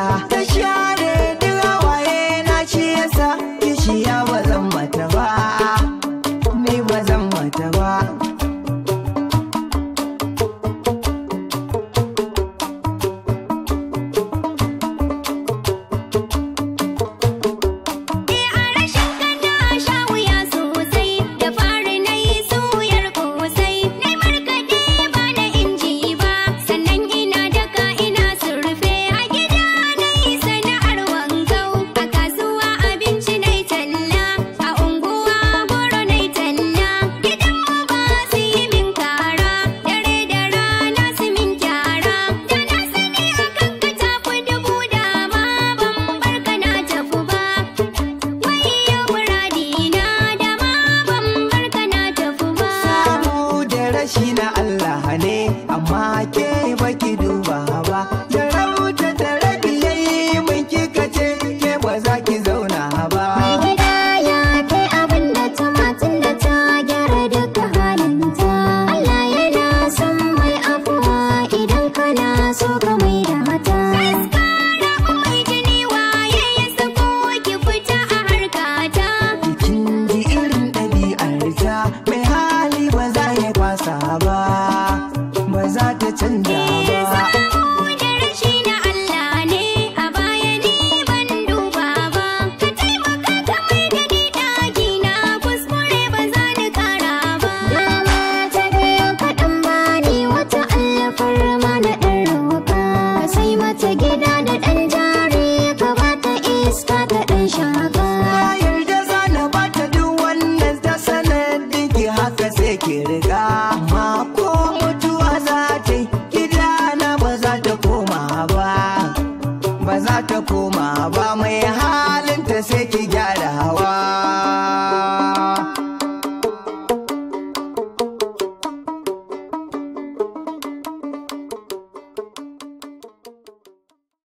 Allah ta share duk hawaye na, shi yasa kishiya ba zan mata ba, ni ba zan mata ba. Shi na Allah ne, amma ke baki duba ba. Da rauta da rabi yayi mun kika ce ke ba za ki zauna ba. Mai gida ya kai abin da ta matun da ta gyara duka halinta. Allah yana son mai afuwa idan kana so ka mai da mata. Gaskara mai jini waye ya sako ki fita a harkata. Kin ji irin ɗabi'arta, mai hali ba za ya kwasa ba, ba za ta canja ba. Da rashi na Allah ne, a baya ni ban duba ba. Ka taimaka ka mai da ni ɗaki na, kuskure ba za ni kara ba. Dama ta biyu kaɗan bani wata alfarma na ɗan roƙa. Ka sai mata gida da ɗan jari, ka bata iska ta ɗan shaƙa. Na yarda za na bata duk wannan ta sanadin ki, haka sai ki riga. Amma ko mutuwa za ta yi, gidana ba za ta koma ba, ba za ta koma ba. Mai halinta sai ki